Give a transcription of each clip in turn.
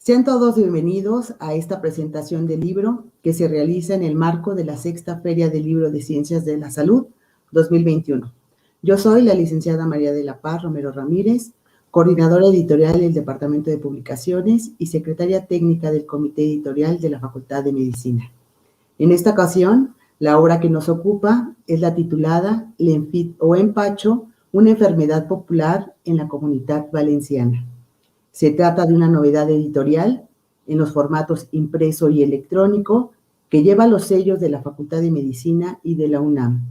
Sean todos bienvenidos a esta presentación del libro que se realiza en el marco de la Sexta Feria del Libro de Ciencias de la Salud 2021. Yo soy la licenciada María de la Paz Romero Ramírez, coordinadora editorial del Departamento de Publicaciones y secretaria técnica del Comité Editorial de la Facultad de Medicina. En esta ocasión, la obra que nos ocupa es la titulada L'Enfit o Empacho, una enfermedad popular en la Comunitat Valenciana. Se trata de una novedad editorial en los formatos impreso y electrónico que lleva los sellos de la Facultad de Medicina y de la UNAM.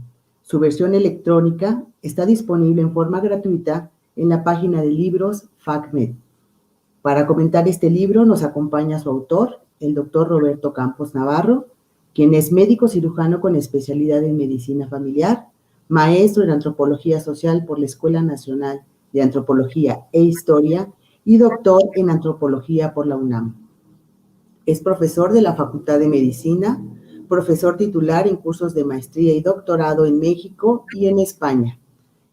Su versión electrónica está disponible en forma gratuita en la página de libros FACMed. Para comentar este libro nos acompaña su autor, el doctor Roberto Campos Navarro, quien es médico cirujano con especialidad en medicina familiar, maestro en antropología social por la Escuela Nacional de Antropología e Historia y doctor en antropología por la UNAM. Es profesor de la Facultad de Medicina, profesor titular en cursos de maestría y doctorado en México y en España.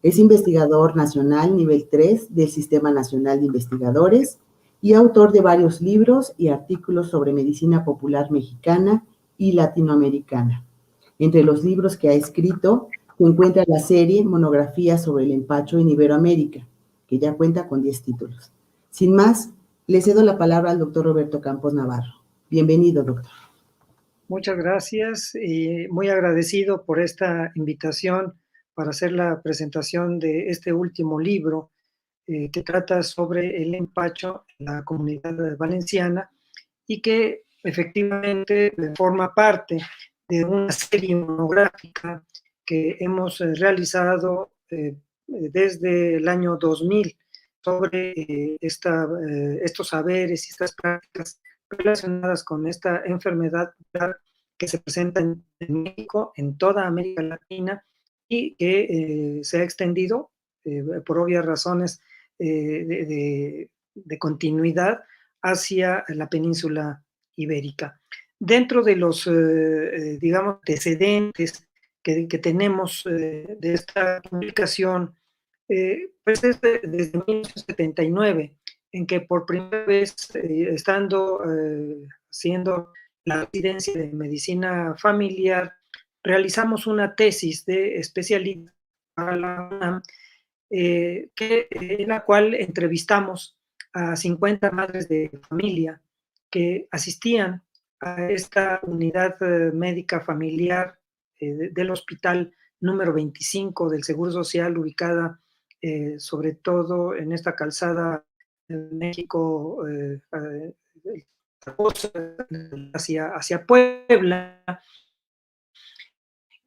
Es investigador nacional nivel 3 del Sistema Nacional de Investigadores y autor de varios libros y artículos sobre medicina popular mexicana y latinoamericana. Entre los libros que ha escrito se encuentra la serie Monografías sobre el empacho en Iberoamérica, que ya cuenta con 10 títulos. Sin más, le cedo la palabra al doctor Roberto Campos Navarro. Bienvenido, doctor. Muchas gracias y muy agradecido por esta invitación para hacer la presentación de este último libro que trata sobre el empacho en la comunidad valenciana y que efectivamente forma parte de una serie monográfica que hemos realizado desde el año 2000 sobre estos saberes y estas prácticas relacionadas con esta enfermedad que se presenta en México, en toda América Latina y que se ha extendido por obvias razones de continuidad hacia la península ibérica. Dentro de los, digamos, antecedentes que tenemos de esta publicación, pues desde 1979, en que por primera vez, estando haciendo la residencia de medicina familiar, realizamos una tesis de especialidad para la UNAM, en la cual entrevistamos a 50 madres de familia que asistían a esta unidad médica familiar del hospital número 25 del Seguro Social, ubicada sobre todo en esta calzada en México hacia Puebla,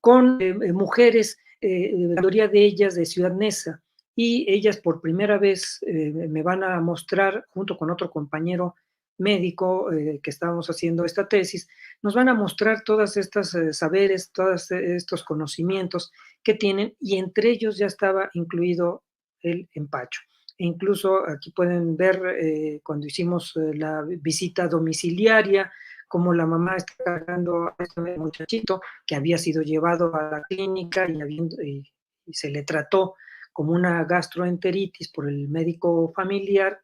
con mujeres, la mayoría de ellas de Ciudad Neza, y ellas por primera vez me van a mostrar, junto con otro compañero médico que estábamos haciendo esta tesis, nos van a mostrar todas estas saberes, todos estos conocimientos que tienen, y entre ellos ya estaba incluido el empacho. E incluso aquí pueden ver cuando hicimos la visita domiciliaria, como la mamá está cargando a este muchachito que había sido llevado a la clínica y se le trató como una gastroenteritis por el médico familiar,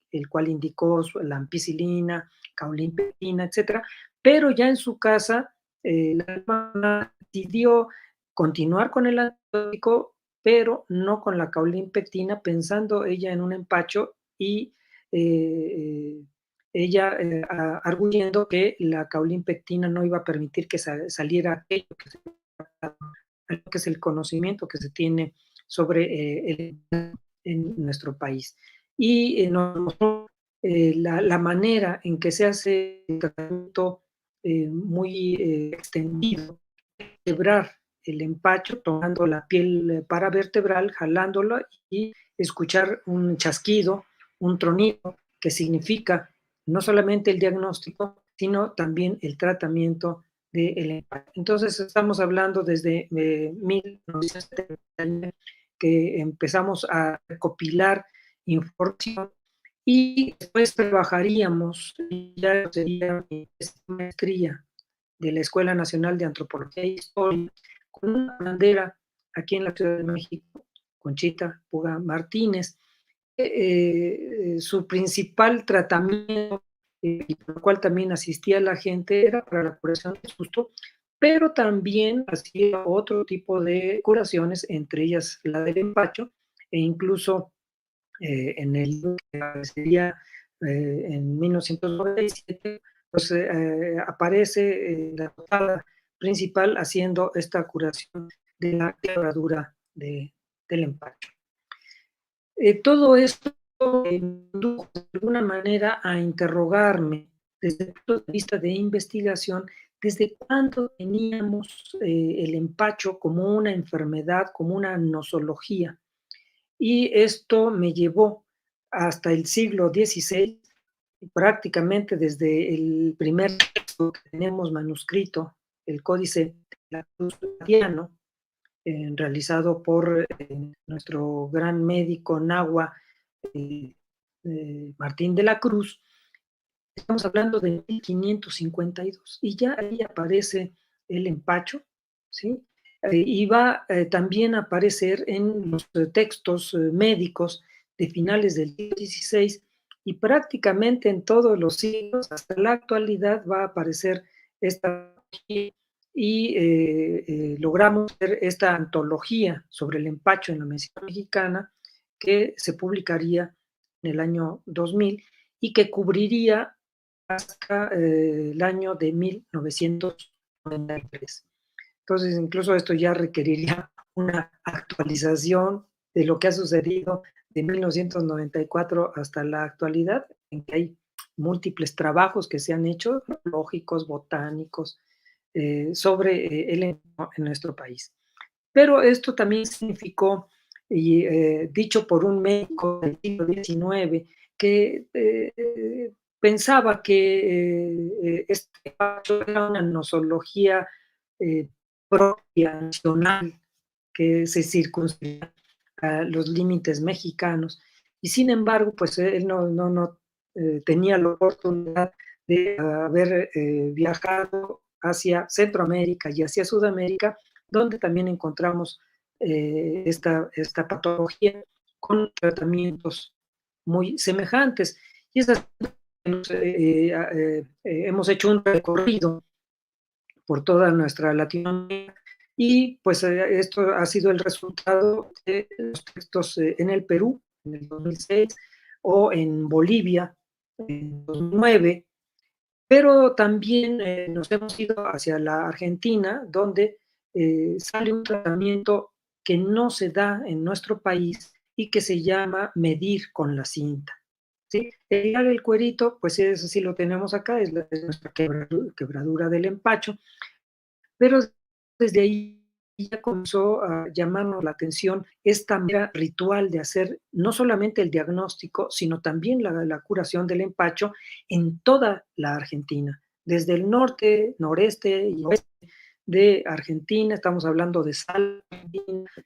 el cual indicó la ampicilina, caulinpectina, etcétera, pero ya en su casa la mamá decidió continuar con el antibiótico, pero no con la caulinpectina, pensando ella en un empacho y eh, ella arguyendo que la caulinpectina no iba a permitir que saliera aquello que es el conocimiento que se tiene sobre en nuestro país. Y nos mostró la manera en que se hace el tratamiento muy extendido, quebrar el empacho, tomando la piel paravertebral, jalándola y escuchar un chasquido, un tronido, que significa no solamente el diagnóstico, sino también el tratamiento del empacho. Entonces estamos hablando desde 1970 que empezamos a recopilar información y después trabajaríamos, ya sería mi maestría de la Escuela Nacional de Antropología e Historia, con una bandera aquí en la Ciudad de México, Conchita Puga Martínez. Su principal tratamiento y por lo cual también asistía la gente, era para la curación del susto, pero también hacía otro tipo de curaciones, entre ellas la del empacho, e incluso en el libro que aparecería en 1997, pues aparece la portada principal haciendo esta curación de la quebradura del empacho. Todo esto me indujo de alguna manera a interrogarme desde el punto de vista de investigación, desde cuándo teníamos el empacho como una enfermedad, como una nosología. Y esto me llevó hasta el siglo XVI, prácticamente desde el primer texto que tenemos manuscrito, el Códice de la Cruz Latino, realizado por nuestro gran médico nahua eh, Martín de la Cruz. Estamos hablando de 1552 y ya ahí aparece el empacho, ¿sí? Y va también a aparecer en los textos médicos de finales del siglo XVI y prácticamente en todos los siglos, hasta la actualidad, va a aparecer esta y logramos ver esta antología sobre el empacho en la medicina mexicana que se publicaría en el año 2000 y que cubriría hasta el año de 1993. Entonces, incluso esto ya requeriría una actualización de lo que ha sucedido de 1994 hasta la actualidad, en que hay múltiples trabajos que se han hecho, lógicos, botánicos, sobre él en nuestro país. Pero esto también significó, y dicho por un médico del siglo XIX, que pensaba que este era una nosología eh, propia, nacional, que se circunscribía a los límites mexicanos. Y sin embargo, pues él no tenía la oportunidad de haber viajado hacia Centroamérica y hacia Sudamérica, donde también encontramos esta patología con tratamientos muy semejantes. Y es así que hemos hecho un recorrido por toda nuestra Latinoamérica y pues esto ha sido el resultado de los textos en el Perú en el 2006 o en Bolivia en 2009, pero también nos hemos ido hacia la Argentina, donde sale un tratamiento que no se da en nuestro país y que se llama medir con la cinta. ¿Sí? El cuerito, pues eso sí lo tenemos acá, es nuestra quebradura del empacho, pero desde ahí ya comenzó a llamarnos la atención esta manera ritual de hacer no solamente el diagnóstico, sino también la curación del empacho en toda la Argentina, desde el norte, noreste y oeste de Argentina, estamos hablando de Salta,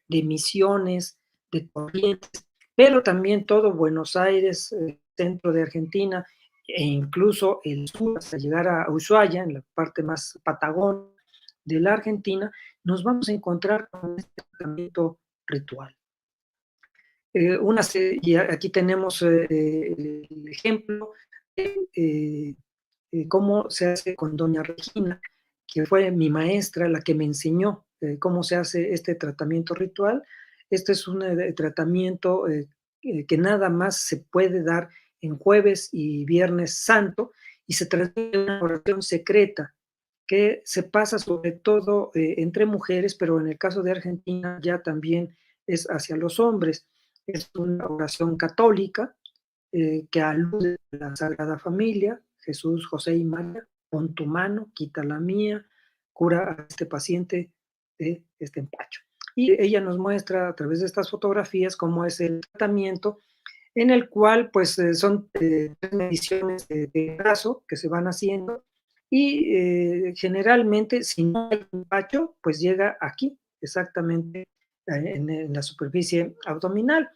de Misiones, de Corrientes, pero también todo Buenos Aires, centro de Argentina, e incluso el sur, hasta llegar a Ushuaia, en la parte más patagónica de la Argentina, nos vamos a encontrar con este tratamiento ritual. Y aquí tenemos el ejemplo de cómo se hace con doña Regina, que fue mi maestra, la que me enseñó cómo se hace este tratamiento ritual. Este es un tratamiento que nada más se puede dar en jueves y viernes santo y se trata de una oración secreta que se pasa sobre todo entre mujeres, pero en el caso de Argentina ya también es hacia los hombres. Es una oración católica que alude a la Sagrada Familia, Jesús, José y María, pon tu mano, quita la mía, cura a este paciente de este empacho. Y ella nos muestra a través de estas fotografías cómo es el tratamiento en el cual pues son 3 mediciones de brazo que se van haciendo y generalmente si no hay empacho pues llega aquí exactamente en la superficie abdominal.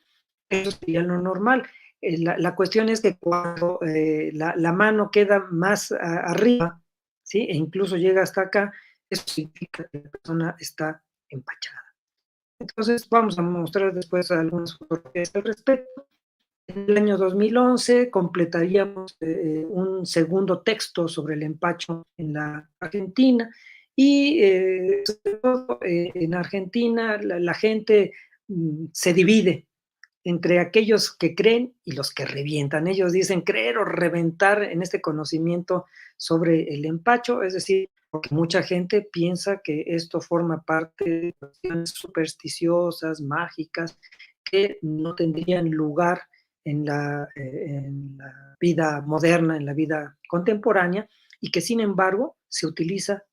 Eso sería lo normal. La cuestión es que cuando la mano queda más arriba, ¿sí? E incluso llega hasta acá, eso significa que la persona está empachada. Entonces vamos a mostrar después algunas fotografías al respecto. En el año 2011 completaríamos un segundo texto sobre el empacho en la Argentina y sobre todo en Argentina la gente se divide entre aquellos que creen y los que revientan. Ellos dicen creer o reventar en este conocimiento sobre el empacho, es decir, porque mucha gente piensa que esto forma parte de cuestiones supersticiosas, mágicas, que no tendrían lugar en la vida moderna, en la vida contemporánea, y que sin embargo se utiliza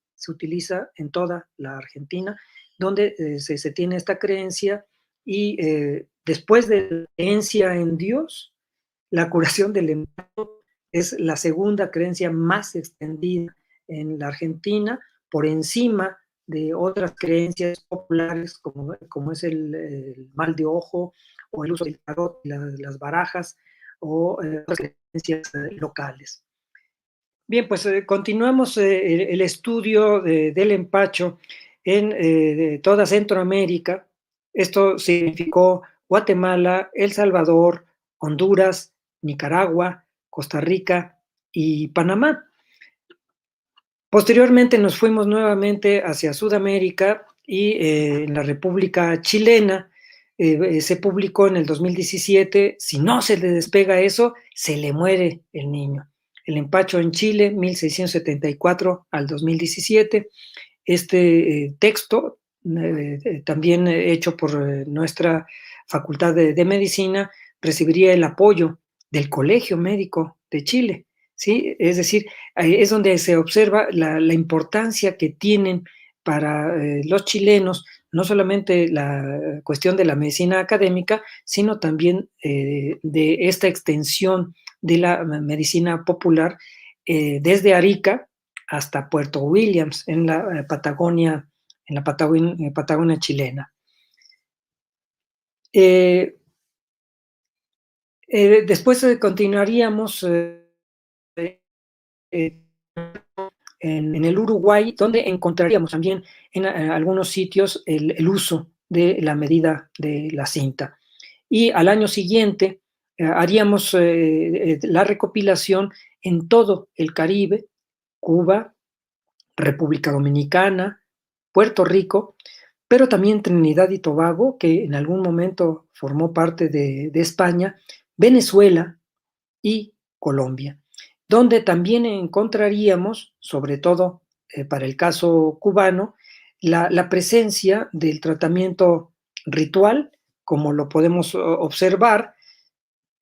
en toda la Argentina, donde se tiene esta creencia y después de la creencia en Dios, la curación del empacho es la segunda creencia más extendida en la Argentina, por encima de otras creencias populares como es el mal de ojo o el uso del tarot, las barajas o otras creencias locales. Bien, pues continuamos el estudio del empacho en toda Centroamérica. Esto significó Guatemala, El Salvador, Honduras, Nicaragua, Costa Rica y Panamá. Posteriormente nos fuimos nuevamente hacia Sudamérica y en la República Chilena se publicó en el 2017, si no se le despega eso, se le muere el niño. El empacho en Chile, 1674 al 2017. Este texto, también hecho por nuestra Facultad de Medicina, recibiría el apoyo del Colegio Médico de Chile, ¿sí? Es decir, es donde se observa la importancia que tienen para los chilenos, no solamente la cuestión de la medicina académica, sino también de esta extensión de la medicina popular desde Arica hasta Puerto Williams, en la Patagonia, Patagonia chilena. Después continuaríamos en el Uruguay, donde encontraríamos también en algunos sitios el uso de la medida de la cinta. Y al año siguiente haríamos la recopilación en todo el Caribe, Cuba, República Dominicana, Puerto Rico, pero también Trinidad y Tobago, que en algún momento formó parte de España, Venezuela y Colombia, donde también encontraríamos, sobre todo para el caso cubano, la presencia del tratamiento ritual, como lo podemos observar,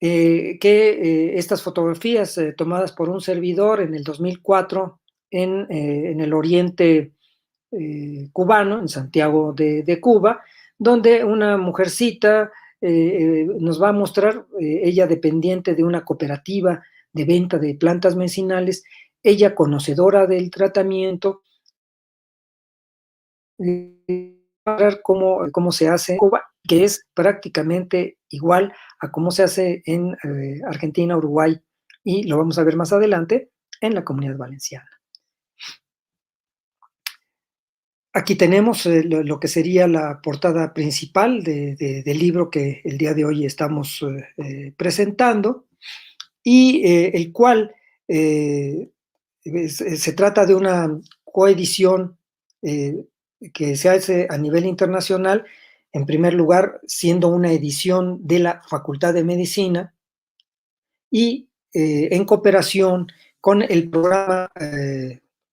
que estas fotografías tomadas por un servidor en el 2004 en el oriente cubano, en Santiago de Cuba, donde una mujercita nos va a mostrar, ella dependiente de una cooperativa de venta de plantas medicinales, ella conocedora del tratamiento, cómo se hace en Cuba, que es prácticamente igual a cómo se hace en Argentina, Uruguay, y lo vamos a ver más adelante en la Comunidad Valenciana. Aquí tenemos lo que sería la portada principal del libro que el día de hoy estamos presentando, y el cual se trata de una coedición que se hace a nivel internacional, en primer lugar siendo una edición de la Facultad de Medicina y en cooperación con el programa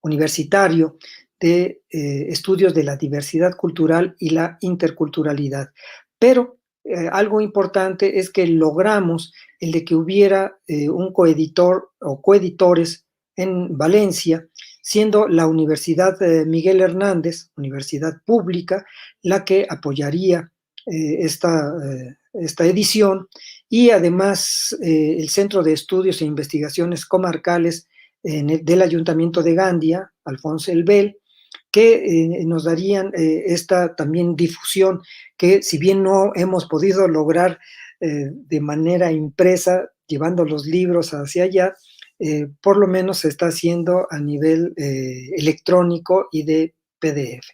universitario de estudios de la diversidad cultural y la interculturalidad. Pero algo importante es que logramos el de que hubiera un coeditor o coeditores en Valencia, siendo la Universidad Miguel Hernández, universidad pública, la que apoyaría esta edición, y además el Centro de Estudios e Investigaciones Comarcales del Ayuntamiento de Gandia, Alfonso Elbel, que nos darían esta también difusión que, si bien no hemos podido lograr de manera impresa, llevando los libros hacia allá, por lo menos se está haciendo a nivel electrónico y de PDF.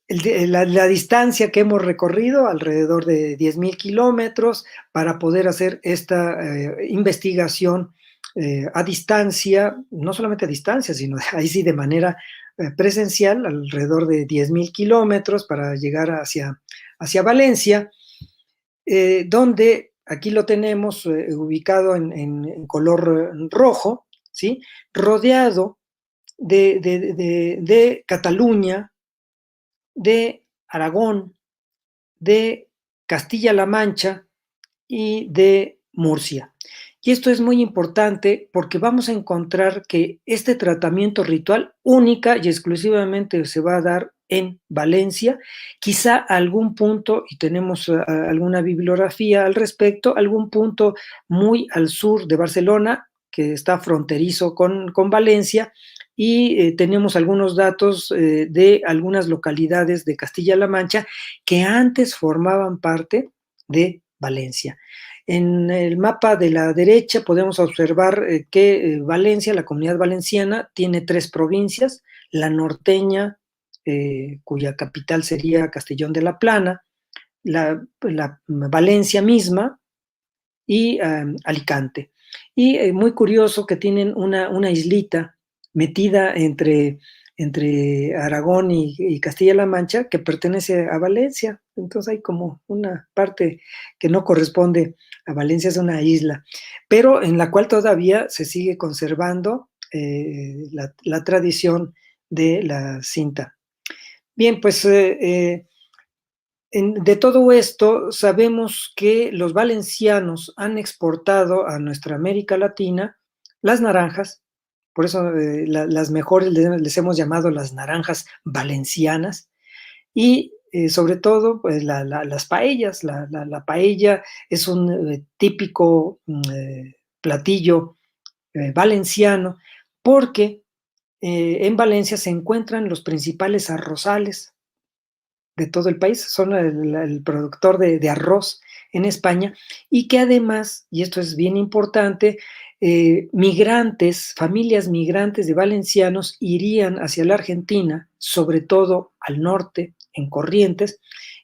la distancia que hemos recorrido, alrededor de 10,000 kilómetros, para poder hacer esta investigación a distancia, no solamente a distancia, sino ahí sí de manera presencial, alrededor de 10,000 kilómetros para llegar hacia Valencia, donde aquí lo tenemos ubicado en color rojo, ¿sí? Rodeado de Cataluña, de Aragón, de Castilla-La Mancha y de Murcia. Y esto es muy importante porque vamos a encontrar que este tratamiento ritual única y exclusivamente se va a dar en Valencia, quizá algún punto, y tenemos alguna bibliografía al respecto, algún punto muy al sur de Barcelona, que está fronterizo con Valencia, y tenemos algunos datos de algunas localidades de Castilla-La Mancha que antes formaban parte de Valencia. En el mapa de la derecha podemos observar que Valencia, la Comunidad Valenciana, tiene 3 provincias: la norteña, cuya capital sería Castellón de la Plana, la Valencia misma y Alicante. Y muy curioso que tienen una islita metida entre Aragón y Castilla-La Mancha, que pertenece a Valencia. Entonces hay como una parte que no corresponde a Valencia, es una isla, pero en la cual todavía se sigue conservando la tradición de la cinta. Bien, pues de todo esto sabemos que los valencianos han exportado a nuestra América Latina las naranjas, por eso las mejores les hemos llamado las naranjas valencianas, y sobre todo pues las paellas. La paella es un típico platillo valenciano, porque en Valencia se encuentran los principales arrozales de todo el país, son el productor de arroz en España, y que además, y esto es bien importante, migrantes, familias migrantes de valencianos irían hacia la Argentina, sobre todo al norte, en Corrientes,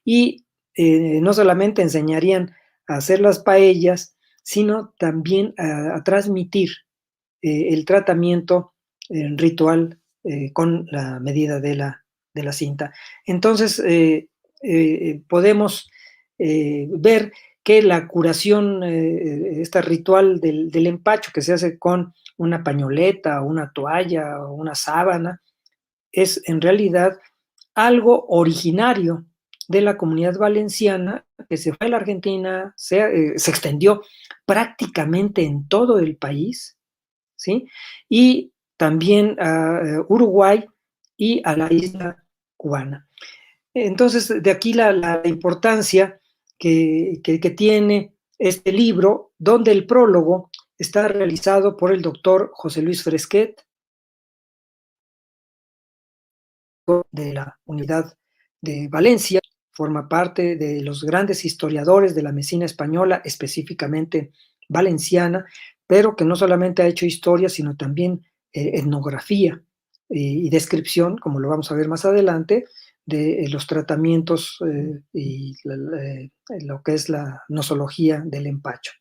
y no solamente enseñarían a hacer las paellas, sino también a transmitir el tratamiento ritual con la medida de la cinta. Entonces, podemos ver que la curación, esta ritual del empacho, que se hace con una pañoleta, una toalla o una sábana, es en realidad algo originario de la Comunidad Valenciana, que se fue a la Argentina, se extendió prácticamente en todo el país, ¿sí? Y también a Uruguay y a la isla cubana. Entonces, de aquí la importancia que tiene este libro, donde el prólogo está realizado por el doctor José Luis Fresquet, de la Unidad de Valencia, forma parte de los grandes historiadores de la medicina española, específicamente valenciana, pero que no solamente ha hecho historia, sino también etnografía y descripción, como lo vamos a ver más adelante, de los tratamientos y lo que es la nosología del empacho.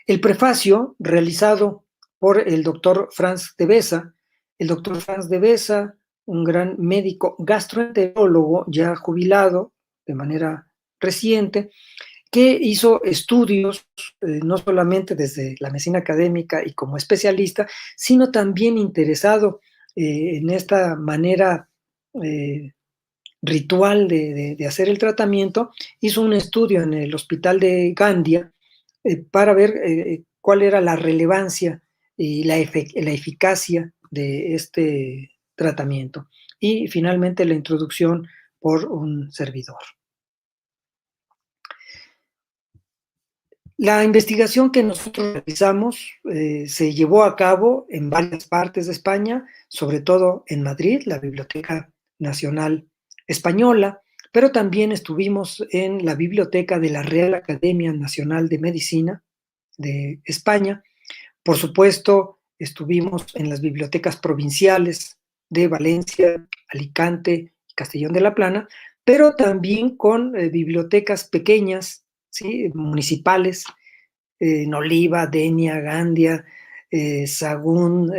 El prefacio, realizado por el doctor Franz de Besa. El doctor Franz de Besa, un gran médico gastroenterólogo ya jubilado de manera reciente, que hizo estudios no solamente desde la medicina académica y como especialista, sino también interesado en esta manera ritual de hacer el tratamiento. Hizo un estudio en el hospital de Gandia para ver cuál era la relevancia y la eficacia de este tratamiento. Y finalmente la introducción por un servidor. La investigación que nosotros realizamos se llevó a cabo en varias partes de España, sobre todo en Madrid, la Biblioteca Nacional Española, pero también estuvimos en la biblioteca de la Real Academia Nacional de Medicina de España. Por supuesto, estuvimos en las bibliotecas provinciales de Valencia, Alicante y Castellón de la Plana, pero también con bibliotecas pequeñas, ¿sí? Municipales, en Oliva, Denia, Gandia, Sagún,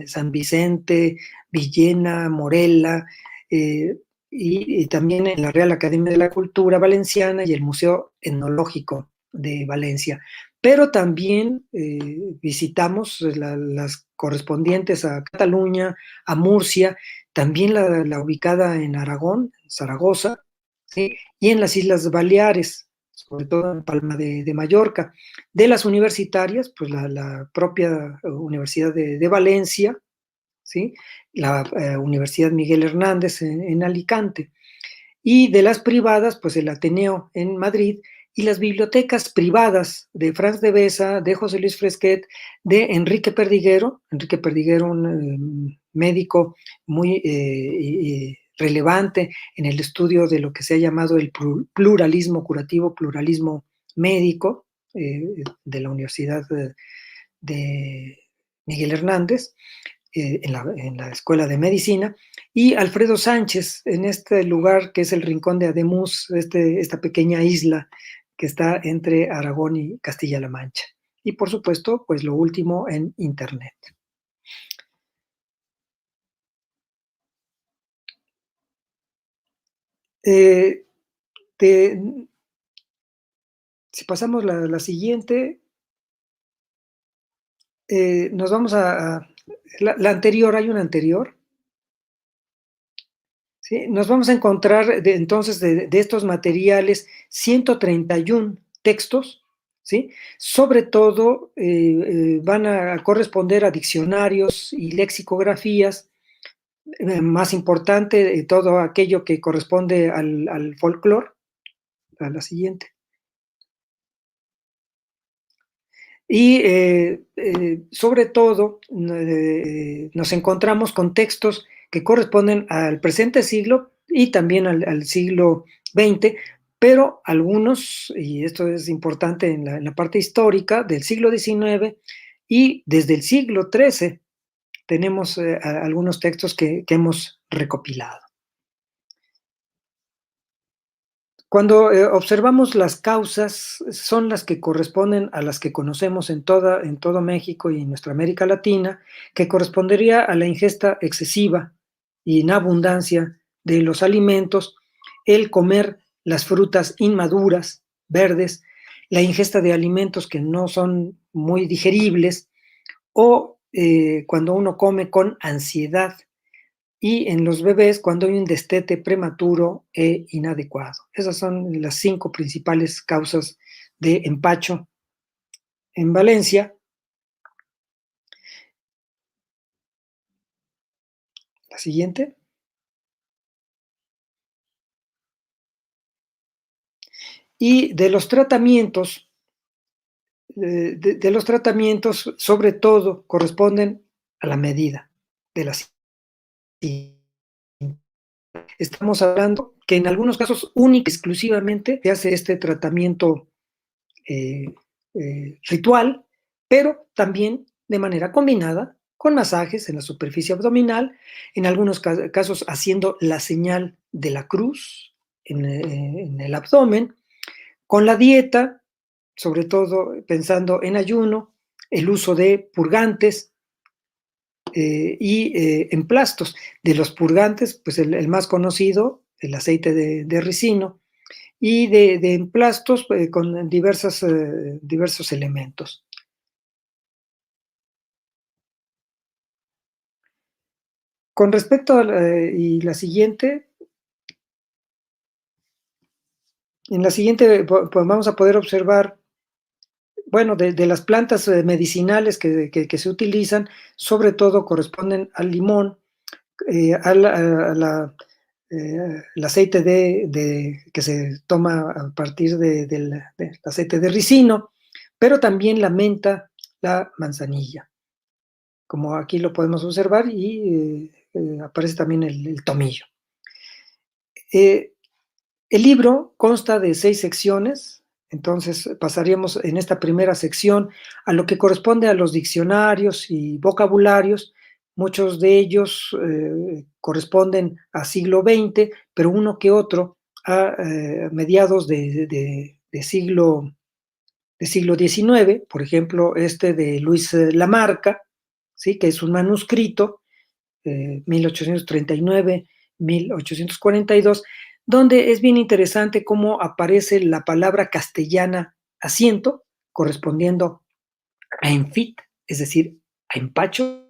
San Vicente, Villena, Morella, y también en la Real Academia de la Cultura Valenciana y el Museo Etnológico de Valencia. Pero también visitamos las correspondientes a Cataluña, a Murcia, también la ubicada en Aragón, Zaragoza, ¿sí? Y en las Islas Baleares, sobre todo en Palma de Mallorca. De las universitarias, pues la propia Universidad de Valencia, ¿sí? La Universidad Miguel Hernández en Alicante. Y de las privadas, pues el Ateneo en Madrid y las bibliotecas privadas de Franz de Besa, de José Luis Fresquet, de Enrique Perdiguero, un médico muy relevante en el estudio de lo que se ha llamado el pluralismo curativo, pluralismo médico, de la Universidad de Miguel Hernández, en la Escuela de Medicina, y Alfredo Sánchez en este lugar que es el Rincón de Ademuz, esta pequeña isla que está entre Aragón y Castilla-La Mancha. Y por supuesto, pues lo último en Internet. Si pasamos la siguiente, nos vamos a la anterior, hay una anterior. ¿Sí? Nos vamos a encontrar entonces de estos materiales 131 textos, ¿sí? Sobre todo van a corresponder a diccionarios y lexicografías, más importante, todo aquello que corresponde al folclore. A la siguiente. Y sobre todo nos encontramos con textos que corresponden al presente siglo y también al siglo XX, pero algunos, y esto es importante en la parte histórica, del siglo XIX y desde el siglo XIII tenemos algunos textos que hemos recopilado. Cuando observamos las causas, son las que corresponden a las que conocemos en todo México y en nuestra América Latina, que correspondería a la ingesta excesiva y en abundancia de los alimentos, el comer las frutas inmaduras, verdes, la ingesta de alimentos que no son muy digeribles, o cuando uno come con ansiedad, y en los bebés cuando hay un destete prematuro e inadecuado. Esas son las 5 principales causas de empacho en Valencia. La siguiente. Y de los tratamientos, sobre todo, corresponden a la medida de la. Estamos hablando que en algunos casos única y exclusivamente se hace este tratamiento ritual, pero también de manera combinada con masajes en la superficie abdominal, en algunos casos haciendo la señal de la cruz en el abdomen, con la dieta, sobre todo pensando en ayuno, el uso de purgantes y emplastos. De los purgantes, pues el más conocido, el aceite de ricino, y de emplastos con diversos elementos. Con respecto a y la siguiente, en la siguiente vamos a poder observar, bueno, de las plantas medicinales que se utilizan, sobre todo corresponden al limón, al aceite que se toma a partir del aceite de ricino, pero también la menta, la manzanilla, como aquí lo podemos observar, y aparece también el tomillo. El libro consta de 6 secciones, entonces pasaríamos en esta primera sección a lo que corresponde a los diccionarios y vocabularios, muchos de ellos corresponden a siglo XX, pero uno que otro a mediados de siglo XIX, por ejemplo, este de Luis Lamarca, ¿sí? Que es un manuscrito, 1839, 1842, donde es bien interesante cómo aparece la palabra castellana asiento, correspondiendo a enfit, es decir, a empacho,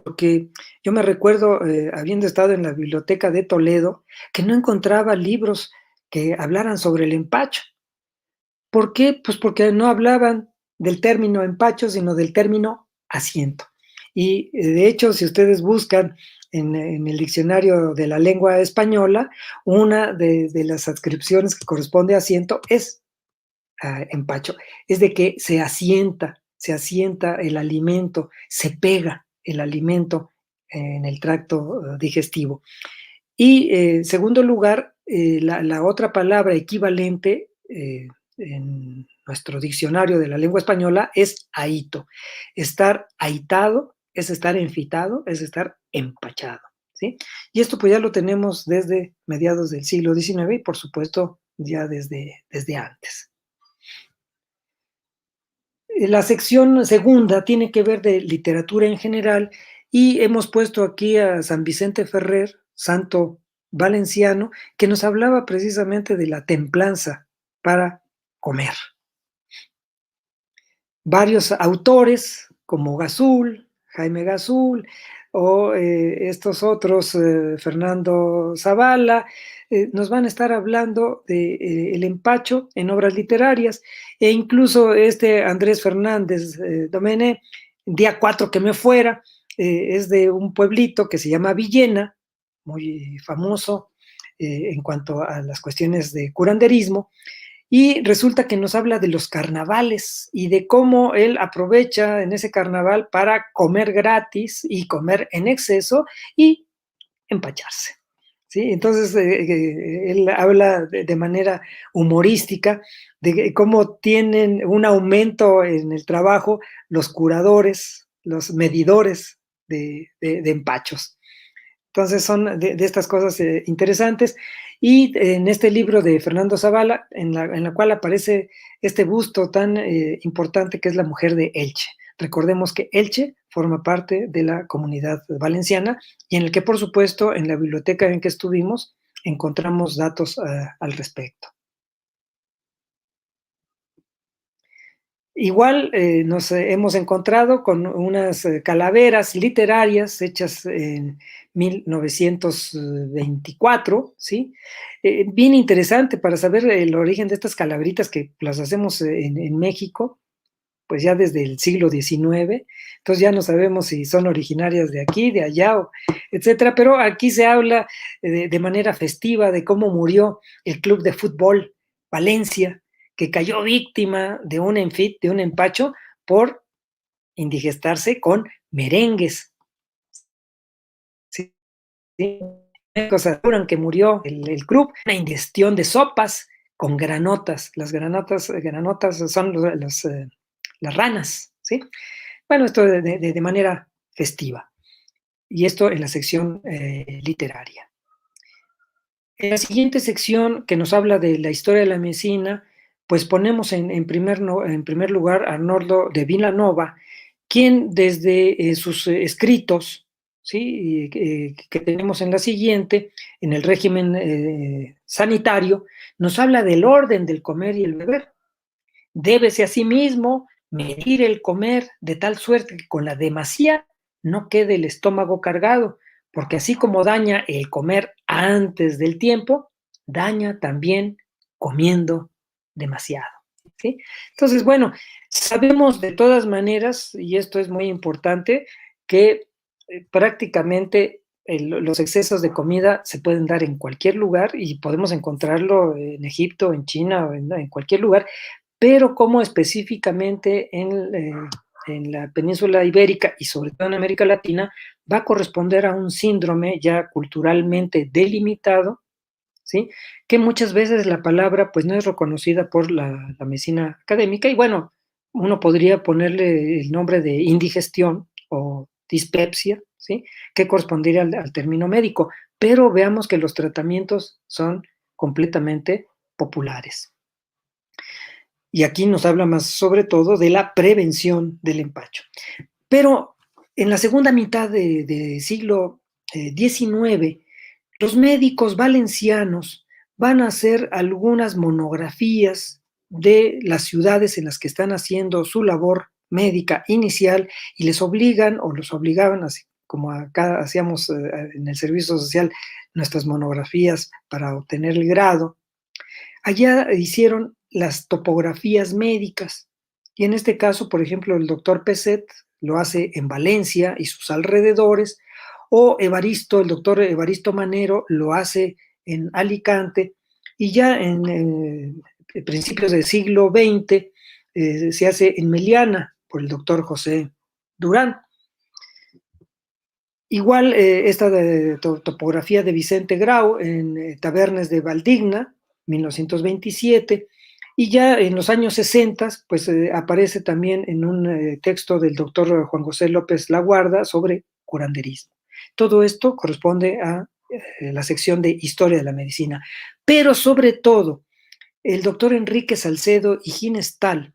porque yo me recuerdo, habiendo estado en la biblioteca de Toledo, que no encontraba libros que hablaran sobre el empacho. ¿Por qué? Pues porque no hablaban del término empacho, sino del término asiento. Y de hecho, si ustedes buscan en el diccionario de la lengua española, una de las adscripciones que corresponde a asiento es empacho, es de que se asienta el alimento, se pega el alimento en el tracto digestivo. Y en segundo lugar, la otra palabra equivalente en nuestro diccionario de la lengua española es ahito. Estar ahitado es estar enfitado, es estar empachado, ¿sí? Y esto pues ya lo tenemos desde mediados del siglo XIX y por supuesto ya desde antes. La sección segunda tiene que ver de literatura en general y hemos puesto aquí a San Vicente Ferrer, santo valenciano, que nos hablaba precisamente de la templanza para comer. Varios autores como Gazul, Jaime Gazul o estos otros, Fernando Zavala, nos van a estar hablando de el empacho en obras literarias e incluso este Andrés Fernández Domenech, Día 4 que me fuera, es de un pueblito que se llama Villena, muy famoso en cuanto a las cuestiones de curanderismo, y resulta que nos habla de los carnavales y de cómo él aprovecha en ese carnaval para comer gratis y comer en exceso y empacharse. ¿Sí? Entonces, él habla de manera humorística de cómo tienen un aumento en el trabajo los curadores, los medidores de empachos. Entonces son de estas cosas interesantes. Y en este libro de Fernando Zavala, en la cual aparece este busto tan importante que es la mujer de Elche. Recordemos que Elche forma parte de la comunidad valenciana y en el que, por supuesto, en la biblioteca en que estuvimos, encontramos datos al respecto. Igual nos hemos encontrado con unas calaveras literarias hechas en 1924, ¿sí? Bien interesante para saber el origen de estas calaveritas que las hacemos en México, pues ya desde el siglo XIX, entonces ya no sabemos si son originarias de aquí, de allá, etcétera, pero aquí se habla de manera festiva de cómo murió el club de fútbol Valencia, que cayó víctima de un enfit, de un empacho, por indigestarse con merengues. ¿Sí? ¿Sí? Cosas duran que murió el club, una indigestión de sopas con granotas. Las granotas son las ranas, ¿sí? Bueno, esto de manera festiva. Y esto en la sección literaria. En la siguiente sección, que nos habla de la historia de la medicina, pues ponemos en primer lugar a Arnoldo de Vilanova, quien desde sus escritos, ¿sí? Que tenemos en la siguiente, en el régimen sanitario, nos habla del orden del comer y el beber. Débese asimismo medir el comer de tal suerte que con la demasía no quede el estómago cargado, porque así como daña el comer antes del tiempo, daña también comiendo demasiado. ¿Sí? Entonces, bueno, sabemos de todas maneras, y esto es muy importante, que prácticamente los excesos de comida se pueden dar en cualquier lugar y podemos encontrarlo en Egipto, en China o en cualquier lugar, pero como específicamente en la península ibérica y sobre todo en América Latina, va a corresponder a un síndrome ya culturalmente delimitado, ¿sí? Que muchas veces la palabra pues no es reconocida por la medicina académica y bueno, uno podría ponerle el nombre de indigestión o dispepsia, ¿sí? Que correspondería al término médico, pero veamos que los tratamientos son completamente populares. Y aquí nos habla más sobre todo de la prevención del empacho. Pero en la segunda mitad de siglo XIX, los médicos valencianos van a hacer algunas monografías de las ciudades en las que están haciendo su labor médica inicial y les obligan o los obligaban, así como acá hacíamos en el servicio social nuestras monografías para obtener el grado. Allá hicieron las topografías médicas y en este caso, por ejemplo, el doctor Peset lo hace en Valencia y sus alrededores, o el doctor Evaristo Manero lo hace en Alicante, y ya en principios del siglo XX se hace en Meliana por el doctor José Durán. Igual esta topografía de Vicente Grau en Tabernes de Valdigna, 1927, y ya en los años 60, pues aparece también en un texto del doctor Juan José López Laguarda sobre curanderismo. Todo esto corresponde a la sección de Historia de la Medicina, pero sobre todo, el doctor Enrique Salcedo y Ginestal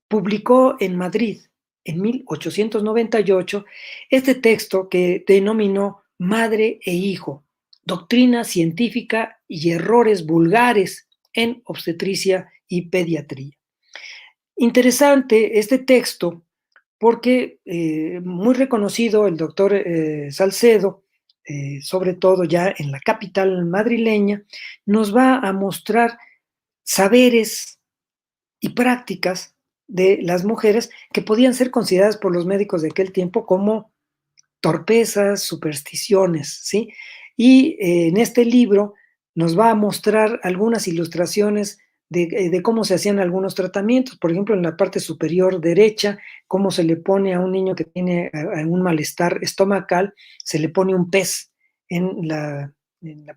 publicó en Madrid en 1898 este texto que denominó Madre e Hijo, Doctrina Científica y Errores Vulgares en Obstetricia y Pediatría. Interesante este texto porque muy reconocido el doctor Salcedo, sobre todo ya en la capital madrileña, nos va a mostrar saberes y prácticas de las mujeres que podían ser consideradas por los médicos de aquel tiempo como torpezas, supersticiones, ¿sí? Y en este libro nos va a mostrar algunas ilustraciones de cómo se hacían algunos tratamientos, por ejemplo, en la parte superior derecha, cómo se le pone a un niño que tiene un malestar estomacal, se le pone un pez en la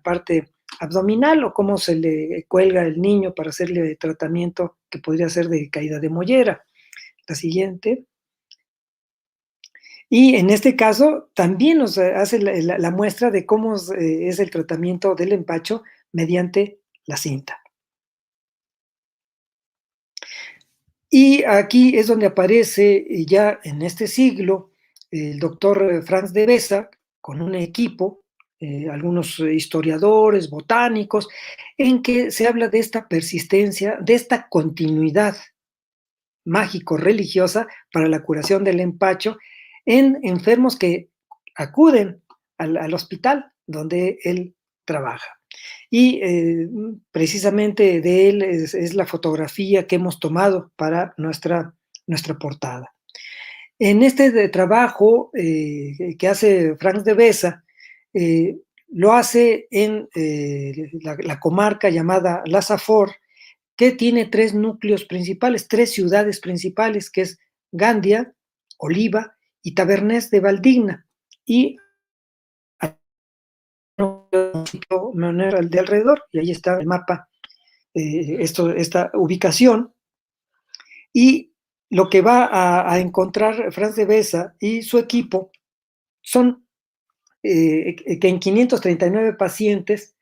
parte abdominal, o cómo se le cuelga el niño para hacerle tratamiento que podría ser de caída de mollera. La siguiente. Y en este caso también nos hace la muestra de cómo es el tratamiento del empacho mediante la cinta. Y aquí es donde aparece ya en este siglo el doctor Franz de Bessa con un equipo, algunos historiadores, botánicos, en que se habla de esta persistencia, de esta continuidad mágico-religiosa para la curación del empacho en enfermos que acuden al hospital donde él trabaja. Y precisamente de él es la fotografía que hemos tomado para nuestra portada. En este trabajo que hace Franz de Bessa, lo hace en la comarca llamada La Safor, que tiene 3 núcleos principales, 3 ciudades principales, que es Gandia, Oliva y Tabernés de Valdigna. Y de alrededor, y ahí está el mapa, esta ubicación. Y lo que va a encontrar Franz de Bessa y su equipo son que en 539 pacientes,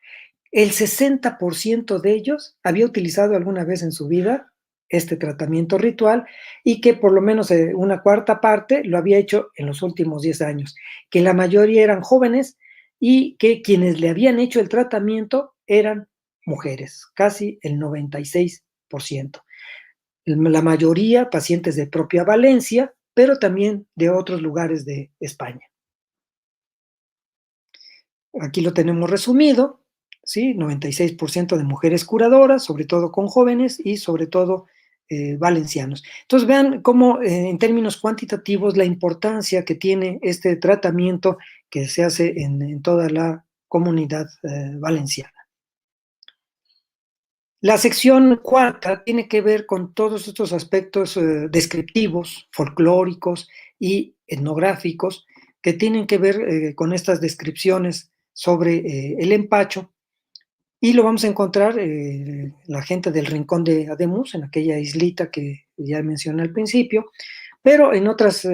el 60% de ellos había utilizado alguna vez en su vida este tratamiento ritual, y que por lo menos una cuarta parte lo había hecho en los últimos 10 años, que la mayoría eran jóvenes y que quienes le habían hecho el tratamiento eran mujeres, casi el 96%. La mayoría pacientes de propia Valencia, pero también de otros lugares de España. Aquí lo tenemos resumido, ¿sí? 96% de mujeres curadoras, sobre todo con jóvenes y sobre todo valencianos. Entonces vean cómo en términos cuantitativos la importancia que tiene este tratamiento que se hace en toda la comunidad valenciana. La sección cuarta tiene que ver con todos estos aspectos descriptivos, folclóricos y etnográficos que tienen que ver con estas descripciones sobre el empacho, y lo vamos a encontrar la gente del Rincón de Ademuz, en aquella islita que ya mencioné al principio, pero en otras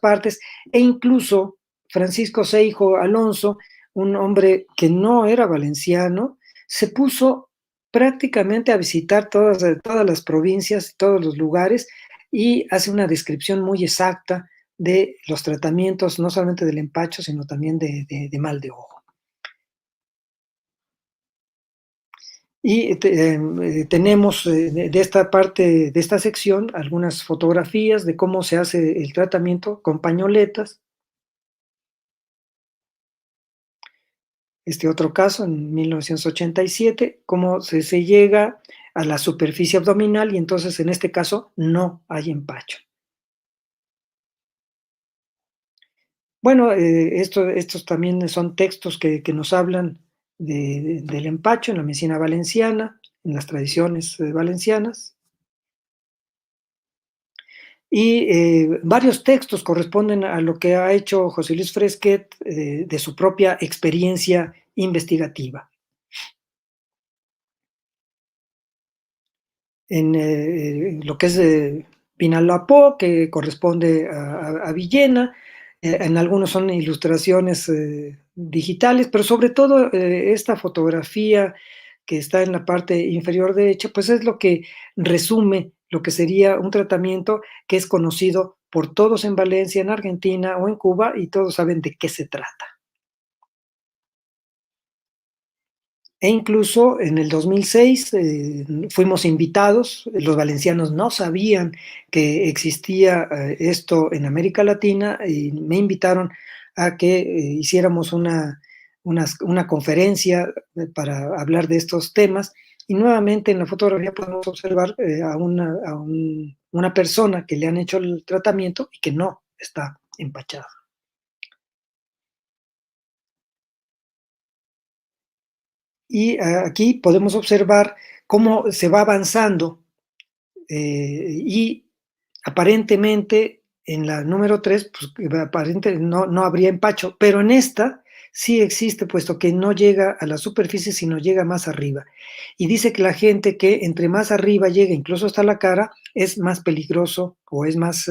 partes, e incluso Francisco Seijo Alonso, un hombre que no era valenciano, se puso prácticamente a visitar todas las provincias, todos los lugares, y hace una descripción muy exacta de los tratamientos, no solamente del empacho, sino también de mal de ojo. Y tenemos de esta parte, de esta sección, algunas fotografías de cómo se hace el tratamiento con pañoletas. Este otro caso, en 1987, cómo se llega a la superficie abdominal y entonces en este caso no hay empacho. Bueno, estos también son textos que nos hablan del empacho en la medicina valenciana, en las tradiciones valencianas. Y varios textos corresponden a lo que ha hecho José Luis Fresquet de su propia experiencia investigativa. En lo que es Pinalapó, que corresponde a Villena, en algunos son ilustraciones digitales, pero sobre todo esta fotografía que está en la parte inferior derecha, pues es lo que resume lo que sería un tratamiento que es conocido por todos en Valencia, en Argentina o en Cuba, y todos saben de qué se trata. E incluso en el 2006 fuimos invitados, los valencianos no sabían que existía esto en América Latina y me invitaron a que hiciéramos una conferencia para hablar de estos temas. Y nuevamente en la fotografía podemos observar una persona que le han hecho el tratamiento y que no está empachada. Y aquí podemos observar cómo se va avanzando y aparentemente en la número 3, pues aparentemente no habría empacho, pero en esta sí existe, puesto que no llega a la superficie, sino llega más arriba. Y dice que la gente que entre más arriba llega, incluso hasta la cara, es más peligroso o es más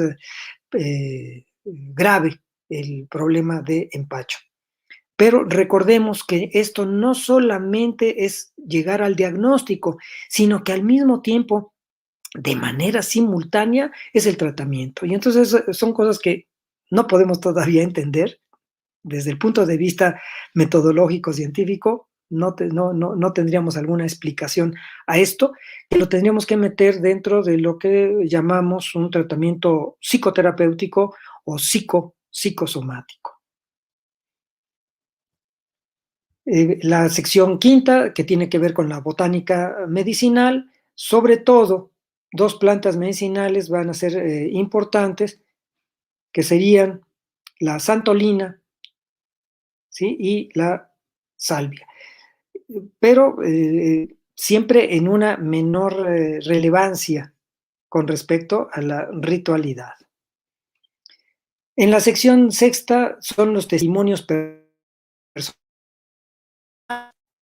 grave el problema de empacho. Pero recordemos que esto no solamente es llegar al diagnóstico, sino que al mismo tiempo, de manera simultánea, es el tratamiento. Y entonces son cosas que no podemos todavía entender desde el punto de vista metodológico científico. No tendríamos alguna explicación a esto, que lo tendríamos que meter dentro de lo que llamamos un tratamiento psicoterapéutico o psicosomático. La sección quinta, que tiene que ver con la botánica medicinal, sobre todo dos plantas medicinales van a ser importantes, que serían la santolina, ¿sí? Y la salvia, pero siempre en una menor relevancia con respecto a la ritualidad. En la sección sexta son los testimonios personales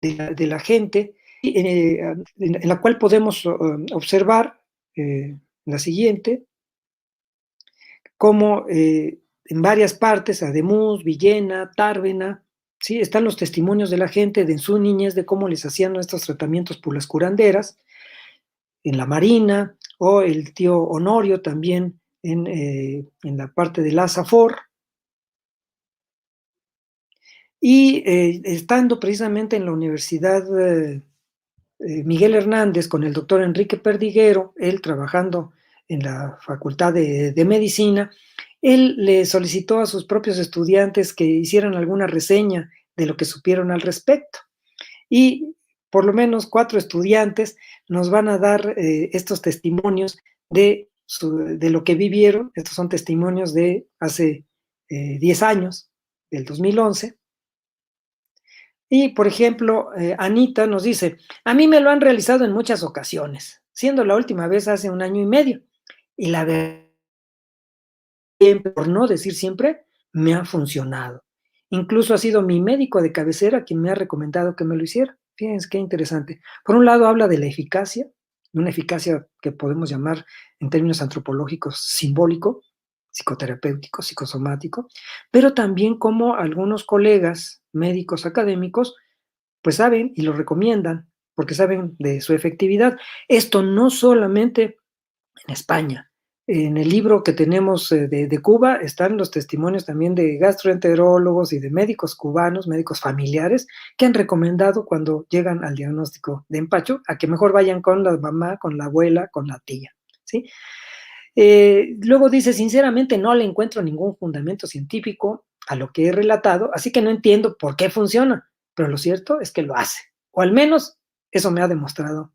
de la gente, en la cual podemos observar la siguiente, como en varias partes, Ademuz, Villena, Tárvena, ¿sí? Están los testimonios de la gente de en su niñez, de cómo les hacían estos tratamientos por las curanderas, en la Marina, o el tío Honorio también en la parte de la Safor. Y estando precisamente en la Universidad Miguel Hernández con el doctor Enrique Perdiguero, él trabajando en la Facultad de Medicina, él le solicitó a sus propios estudiantes que hicieran alguna reseña de lo que supieron al respecto. Y por lo menos 4 estudiantes nos van a dar estos testimonios de lo que vivieron. Estos son testimonios de hace 10 años, del 2011. Y, por ejemplo, Anita nos dice, a mí me lo han realizado en muchas ocasiones, siendo la última vez hace 1 año y medio. Y la verdad, por no decir siempre, me ha funcionado. Incluso ha sido mi médico de cabecera quien me ha recomendado que me lo hiciera. Fíjense qué interesante. Por un lado habla de la eficacia una eficacia que podemos llamar en términos antropológicos simbólico, psicoterapéutico, psicosomático, pero también como algunos colegas médicos académicos pues saben y lo recomiendan porque saben de su efectividad. Esto no solamente en España. En el libro que tenemos de Cuba están los testimonios también de gastroenterólogos y de médicos cubanos, médicos familiares, que han recomendado cuando llegan al diagnóstico de empacho a que mejor vayan con la mamá, con la abuela, con la tía, ¿sí? Luego dice, sinceramente no le encuentro ningún fundamento científico a lo que he relatado, así que no entiendo por qué funciona, pero lo cierto es que lo hace, o al menos eso me ha demostrado.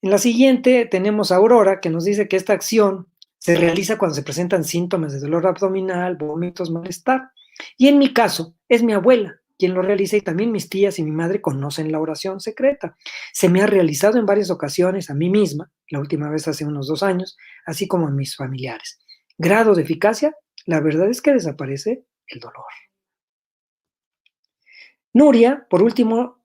En la siguiente tenemos a Aurora, que nos dice que esta acción se realiza cuando se presentan síntomas de dolor abdominal, vómitos, malestar. Y en mi caso, es mi abuela quien lo realiza y también mis tías y mi madre conocen la oración secreta. Se me ha realizado en varias ocasiones a mí misma, la última vez hace unos 2 años, así como a mis familiares. Grado de eficacia, la verdad es que desaparece el dolor. Nuria, por último,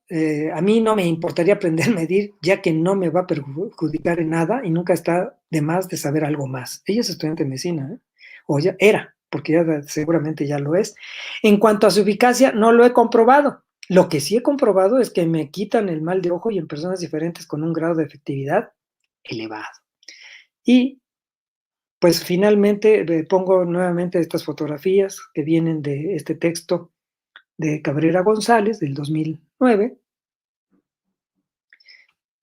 a mí no me importaría aprender a medir, ya que no me va a perjudicar en nada y nunca está de más de saber algo más. Ella es estudiante de medicina, ¿eh? O ya era, porque ya seguramente ya lo es. En cuanto a su eficacia, no lo he comprobado. Lo que sí he comprobado es que me quitan el mal de ojo y en personas diferentes con un grado de efectividad elevado. Y pues finalmente pongo nuevamente estas fotografías que vienen de este texto de Cabrera González del 2009.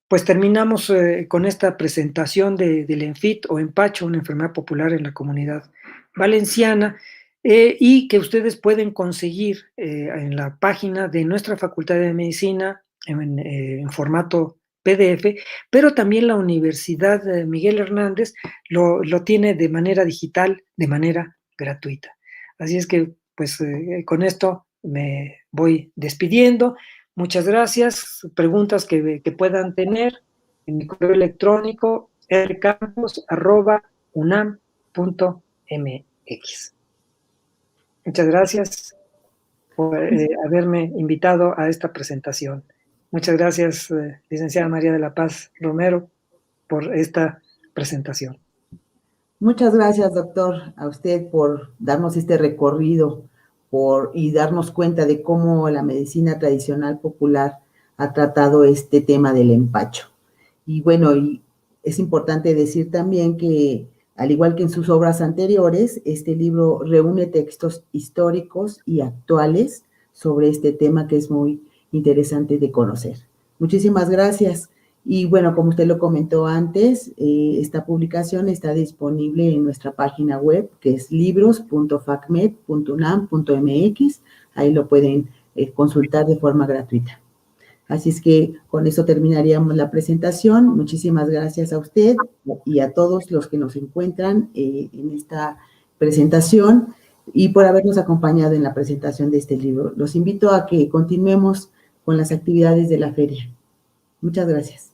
Pues terminamos con esta presentación del ENFIT o empacho, una enfermedad popular en la comunidad valenciana, y que ustedes pueden conseguir en la página de nuestra Facultad de Medicina en formato PDF, pero también la Universidad Miguel Hernández lo tiene de manera digital, de manera gratuita. Así es que, pues, con esto me voy despidiendo. Muchas gracias. Preguntas que puedan tener en mi correo electrónico rcampos@unam.mx. Muchas gracias por haberme invitado a esta presentación. Muchas gracias, licenciada María de la Paz Romero, por esta presentación. Muchas gracias, doctor, a usted por darnos este recorrido y darnos cuenta de cómo la medicina tradicional popular ha tratado este tema del empacho. Y bueno, y es importante decir también que, al igual que en sus obras anteriores, este libro reúne textos históricos y actuales sobre este tema que es muy interesante de conocer. Muchísimas gracias. Y bueno, como usted lo comentó antes, esta publicación está disponible en nuestra página web, que es libros.facmed.unam.mx. Ahí lo pueden consultar de forma gratuita. Así es que con eso terminaríamos la presentación. Muchísimas gracias a usted y a todos los que nos encuentran en esta presentación y por habernos acompañado en la presentación de este libro. Los invito a que continuemos con las actividades de la feria. Muchas gracias.